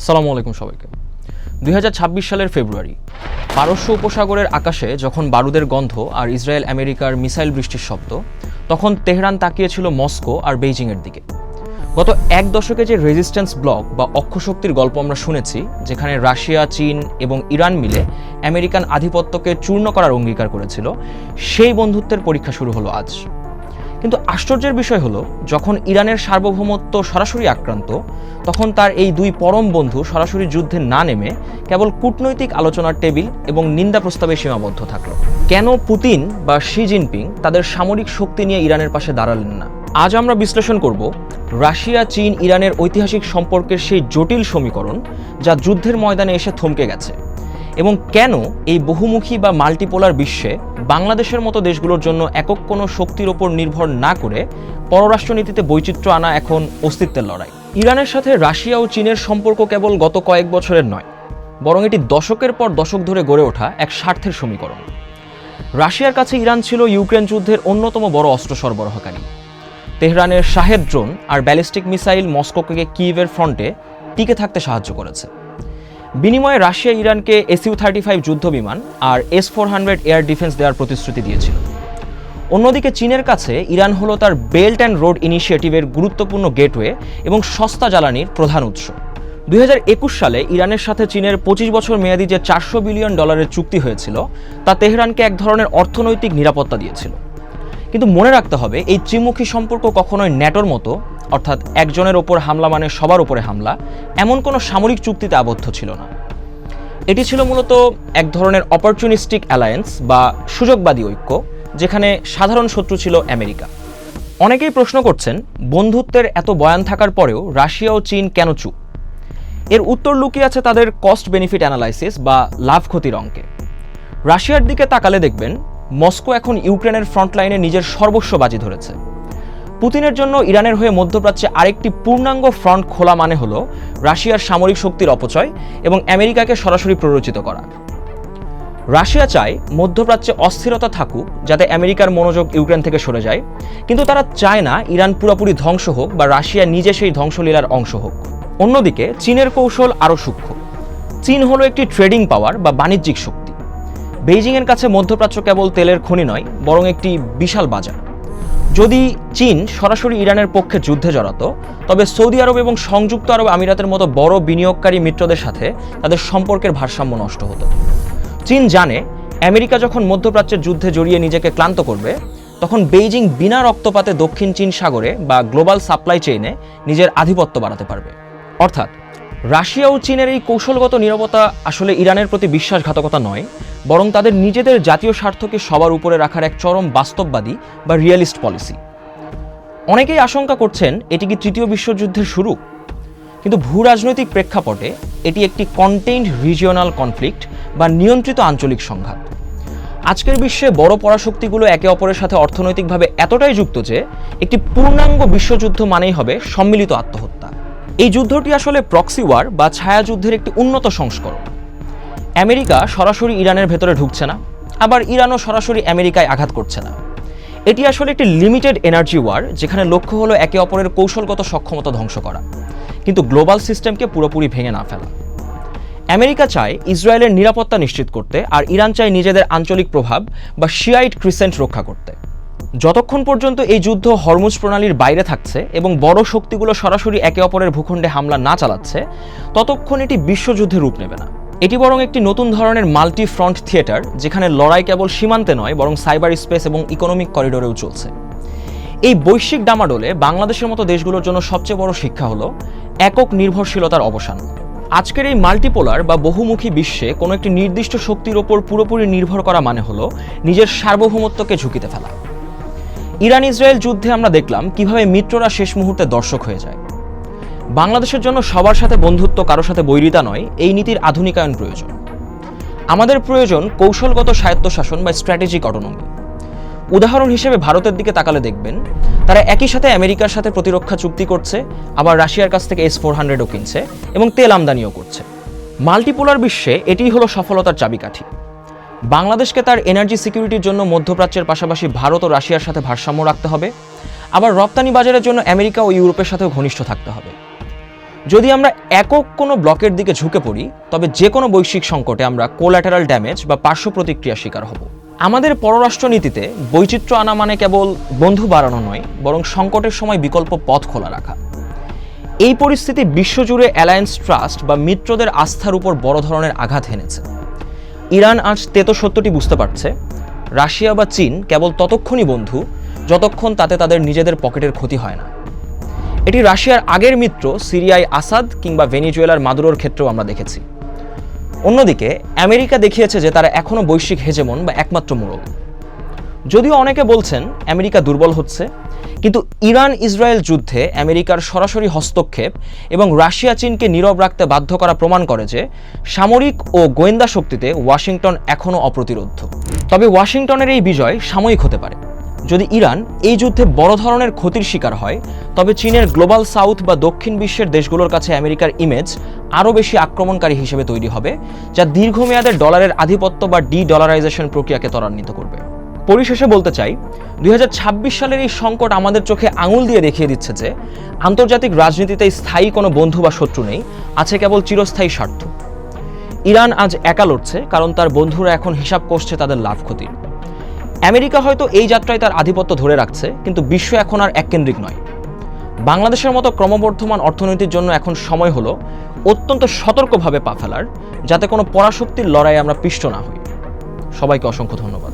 সালামু আলাইকুম সবাইকে। 2026 সালের ফেব্রুয়ারি পারস্য উপসাগরের আকাশে যখন বারুদের গন্ধ আর ইসরায়েল আমেরিকার মিসাইল বৃষ্টির শব্দ, তখন তেহরান তাকিয়েছিল মস্কো আর বেইজিংয়ের দিকে। গত এক দশকে যে রেজিস্ট্যান্স ব্লক বা অক্ষশক্তির গল্প আমরা শুনেছি, যেখানে রাশিয়া, চীন এবং ইরান মিলে আমেরিকান আধিপত্যকে চূর্ণ করার অঙ্গীকার করেছিল, সেই বন্ধুত্বের পরীক্ষা শুরু হলো আজ। কিন্তু আশ্চর্যের বিষয় হলো, যখন ইরানের সার্বভৌমত্ব সরাসরি আক্রান্ত, তখন তার এই দুই পরম বন্ধু সরাসরি যুদ্ধে না নেমে কেবল কূটনৈতিক আলোচনার টেবিল এবং নিন্দা প্রস্তাবে সীমাবদ্ধ থাকলো। কেন পুতিন বা শি জিনপিং তাদের সামরিক শক্তি নিয়ে ইরানের পাশে দাঁড়ালেন না? আজ আমরা বিশ্লেষণ করব রাশিয়া, চীন, ইরানের ঐতিহাসিক সম্পর্কের সেই জটিল সমীকরণ যা যুদ্ধের ময়দানে এসে থমকে গেছে, এবং কেন এই বহুমুখী বা মাল্টিপোলার বিশ্বে বাংলাদেশের মতো দেশগুলোর জন্য একক কোনো শক্তির ওপর নির্ভর না করে পররাষ্ট্রনীতিতে বৈচিত্র্য আনা এখন অস্তিত্বের লড়াই। ইরানের সাথে রাশিয়া ও চীনের সম্পর্ক কেবল গত কয়েক বছরের নয়, বরং এটি দশকের পর দশক ধরে গড়ে ওঠা এক স্বার্থের সমীকরণ। রাশিয়ার কাছে ইরান ছিল ইউক্রেন যুদ্ধের অন্যতম বড় অস্ত্র সরবরাহকারী। তেহরানের শাহেদ ড্রোন আর ব্যালিস্টিক মিসাইল মস্কোকে কিয়েভের ফ্রন্টে টিকে থাকতে সাহায্য করেছে। বিনিময়ে রাশিয়া ইরানকে SU-35 যুদ্ধবিমান আর S-400 এয়ার ডিফেন্স দেওয়ার প্রতিশ্রুতি দিয়েছিল। অন্যদিকে চীনের কাছে ইরান হলো তার বেল্ট অ্যান্ড রোড ইনিশিয়েটিভের গুরুত্বপূর্ণ গেটওয়ে এবং সস্তা জ্বালানির প্রধান উৎস। 2021 সালে ইরানের সাথে চীনের 25 বছর মেয়াদী যে $400 বিলিয়ন চুক্তি হয়েছিল, তা তেহরানকে এক ধরনের অর্থনৈতিক নিরাপত্তা দিয়েছিল। কিন্তু মনে রাখতে হবে, এই ত্রিমুখী সম্পর্ক কখনোই ন্যাটোর মতো, অর্থাৎ একজনের ওপর হামলা মানে সবার উপরে হামলা, এমন কোনো সামরিক চুক্তিতে আবদ্ধ ছিল না। এটি ছিল মূলত এক ধরনের অপরচুনিস্টিক অ্যালায়েন্স বা সুযোগবাদী ঐক্য, যেখানে সাধারণ শত্রু ছিল আমেরিকা। অনেকেই প্রশ্ন করছেন, বন্ধুত্বের এত বয়ান থাকার পরেও রাশিয়া ও চীন কেন চুপ? এর উত্তর লুকিয়ে আছে তাদের কস্ট বেনিফিট অ্যানালাইসিস বা লাভ ক্ষতির অঙ্কে। রাশিয়ার দিকে তাকালে দেখবেন, মস্কো এখন ইউক্রেনের ফ্রন্টলাইনে নিজের সর্বস্ব বাজি ধরেছে। পুতিনের জন্য ইরানের হয়ে মধ্যপ্রাচ্যে আরেকটি পূর্ণাঙ্গ ফ্রন্ট খোলা মানে হলো রাশিয়ার সামরিক শক্তির অপচয় এবং আমেরিকাকে সরাসরি প্ররোচিত করা। রাশিয়া চায় মধ্যপ্রাচ্যে অস্থিরতা থাকুক, যাতে আমেরিকার মনোযোগ ইউক্রেন থেকে সরে যায়, কিন্তু তারা চায় না ইরান পুরোপুরি ধ্বংস হোক বা রাশিয়া নিজে সেই ধ্বংসলীলার অংশ হোক। অন্যদিকে চীনের কৌশল আরও সূক্ষ্ম। চীন হলো একটি ট্রেডিং পাওয়ার বা বাণিজ্যিক শক্তি। বেইজিংয়ের কাছে মধ্যপ্রাচ্য কেবল তেলের খনি নয়, বরং একটি বিশাল বাজার। যদি চীন সরাসরি ইরানের পক্ষে যুদ্ধে জড়াতো, তবে সৌদি আরব এবং সংযুক্ত আরব আমিরাতের মতো বড় বিনিয়োগকারী মিত্রদের সাথে তাদের সম্পর্কের ভারসাম্য নষ্ট হতো। চীন জানে, আমেরিকা যখন মধ্যপ্রাচ্যের যুদ্ধে জড়িয়ে নিজেকে ক্লান্ত করবে, তখন বেইজিং বিনা রক্তপাতে দক্ষিণ চীন সাগরে বা গ্লোবাল সাপ্লাই চেইনে নিজের আধিপত্য বাড়াতে পারবে। অর্থাৎ রাশিয়া ও চীনের এই কৌশলগত নীরবতা আসলে ইরানের প্রতি বিশ্বাসঘাতকতা নয়, বরং তাদের নিজেদের জাতীয় স্বার্থকে সবার উপরে রাখার এক চরম বাস্তববাদী বা রিয়েলিস্ট পলিসি। অনেকেই আশঙ্কা করছেন, এটি কি তৃতীয় বিশ্বযুদ্ধের শুরু? কিন্তু ভূরাজনৈতিক প্রেক্ষাপটে এটি একটি কন্টেইনড রিজিওনাল কনফ্লিক্ট বা নিয়ন্ত্রিত আঞ্চলিক সংঘাত। আজকের বিশ্বে বড় পরাশক্তিগুলো একে অপরের সাথে অর্থনৈতিকভাবে এতটাই যুক্ত যে একটি পূর্ণাঙ্গ বিশ্বযুদ্ধ মানেই হবে সম্মিলিত আত্মহত্যা। এই যুদ্ধটি আসলে প্রক্সি ওয়ার বা ছায়াযুদ্ধের একটি উন্নত সংস্করণ। আমেরিকা সরাসরি ইরানের ভেতরে ঢুকছে না, আবার ইরানও সরাসরি আমেরিকায় আঘাত করছে না। এটি আসলে একটি লিমিটেড এনার্জি ওয়ার, যেখানে লক্ষ্য হলো একে অপরের কৌশলগত সক্ষমতা ধ্বংস করা, কিন্তু গ্লোবাল সিস্টেমকে পুরোপুরি ভেঙে না ফেলা। আমেরিকা চায় ইসরায়েলের নিরাপত্তা নিশ্চিত করতে, আর ইরান চায় নিজেদের আঞ্চলিক প্রভাব বা শিয়াইট ক্রিসেন্ট রক্ষা করতে। যতক্ষণ পর্যন্ত এই যুদ্ধ হরমুজ প্রণালীর বাইরে থাকছে এবং বড় শক্তিগুলো সরাসরি একে অপরের ভূখণ্ডে হামলা না চালাচ্ছে, ততক্ষণ এটি বিশ্বযুদ্ধে রূপ নেবে না। এটি বরং একটি নতুন ধরনের মাল্টি ফ্রন্ট থিয়েটার, যেখানে লড়াই কেবল সীমান্তে নয়, বরং সাইবার স্পেস এবং ইকোনমিক করিডোরেও চলছে। এই বৈশ্বিক ডামাডোলে বাংলাদেশের মতো দেশগুলোর জন্য সবচেয়ে বড় শিক্ষা হলো একক নির্ভরশীলতার অবসান। আজকের এই মাল্টিপোলার বা বহুমুখী বিশ্বে কোনো একটি নির্দিষ্ট শক্তির ওপর পুরোপুরি নির্ভর করা মানে হলো নিজের সার্বভৌমত্বকে ঝুঁকিতে ফেলা। ইরান ইসরায়েল যুদ্ধে আমরা দেখলাম কিভাবে মিত্ররা শেষ মুহূর্তে দর্শক হয়ে যায়। বাংলাদেশের জন্য সবার সাথে বন্ধুত্ব, কারোর সাথে বৈরিতা নয়, এই নীতির আধুনিকায়ন প্রয়োজন। আমাদের প্রয়োজন কৌশলগত স্বায়ত্তশাসন বা স্ট্র্যাটেজিক অটোনমি। উদাহরণ হিসেবে ভারতের দিকে তাকালে দেখবেন, তারা একই সাথে আমেরিকার সাথে প্রতিরক্ষা চুক্তি করছে, আবার রাশিয়ার কাছ থেকে S-400ও কিনছে এবং তেল আমদানিও করছে। মাল্টিপোলার বিশ্বে এটিই হলো সফলতার চাবিকাঠি। বাংলাদেশকে তার এনার্জি সিকিউরিটির জন্য মধ্যপ্রাচ্যের পাশাপাশি ভারত ও রাশিয়ার সাথে ভারসাম্য রাখতে হবে, আবার রপ্তানি বাজারের জন্য আমেরিকা ও ইউরোপের সাথেও ঘনিষ্ঠ থাকতে হবে। যদি আমরা একক কোনো ব্লকের দিকে ঝুঁকে পড়ি তবে যে কোনো বৈশ্বিক সংকটে আমরা কোল্যাটারাল ড্যামেজ বা পার্শ্ব প্রতিক্রিয়া শিকার হব। আমাদের পররাষ্ট্রনীতিতে বৈচিত্র্য আনা মানে কেবল বন্ধু বাড়ানো নয়, বরং সংকটের সময় বিকল্প পথ খোলা রাখা। এই পরিস্থিতি বিশ্বজুড়ে অ্যালায়েন্স ট্রাস্ট বা মিত্রদের আস্থার উপর বড় ধরনের আঘাত হেনেছে। ইরান আজ তেতো সত্যটি বুঝতে পারছে, রাশিয়া বা চীন কেবল ততক্ষণই বন্ধু যতক্ষণ তাতে তাদের নিজেদের পকেটের ক্ষতি হয় না। এটি রাশিয়ার আগের মিত্র সিরিয়ায় আসাদ কিংবা ভেনিজুয়েলার মাদুরোর ক্ষেত্রেও আমরা দেখেছি। অন্যদিকে আমেরিকা দেখিয়েছে যে তারা এখনও বৈশ্বিক হেজেমন বা একমাত্র মোড়ল। যদিও অনেকে বলছেন আমেরিকা দুর্বল হচ্ছে, কিন্তু ইরান ইসরায়েল যুদ্ধে আমেরিকার সরাসরি হস্তক্ষেপ এবং রাশিয়া চীনকে নীরব রাখতে বাধ্য করা প্রমাণ করে যে সামরিক ও গোয়েন্দা শক্তিতে ওয়াশিংটন এখনও অপ্রতিরোধ্য। তবে ওয়াশিংটনের এই বিজয় সাময়িক হতে পারে। যদি ইরান এই যুদ্ধে বড় ধরনের ক্ষতির শিকার হয় তবে চীনের গ্লোবাল সাউথ বা দক্ষিণ বিশ্বের দেশগুলোর কাছে আমেরিকার ইমেজ আরও বেশি আক্রমণকারী হিসেবে তৈরি হবে, যা দীর্ঘমেয়াদে ডলারের আধিপত্য বা ডি-ডলারাইজেশন প্রক্রিয়াকে ত্বরান্বিত করবে। পরিশেষে বলতে চাই, 2026 সালের এই সংকট আমাদের চোখে আঙুল দিয়ে দেখিয়ে দিচ্ছে যে আন্তর্জাতিক রাজনীতিতে স্থায়ী কোনো বন্ধু বা শত্রু নেই, আছে কেবল চিরস্থায়ী স্বার্থ। ইরান আজ একা লড়ছে কারণ তার বন্ধুরা এখন হিসাব করছে তাদের লাভ ক্ষতির। আমেরিকা হয়তো এই যাত্রায় তার আধিপত্য ধরে রাখছে, কিন্তু বিশ্ব এখন আর এককেন্দ্রিক নয়। বাংলাদেশের মতো ক্রমবর্ধমান অর্থনীতির জন্য এখন সময় হলো অত্যন্ত সতর্কভাবে পা ফেলার, যাতে কোনো পরাশক্তির লড়াইয়ে আমরা পিষ্ট না হই। সবাইকে অসংখ্য ধন্যবাদ।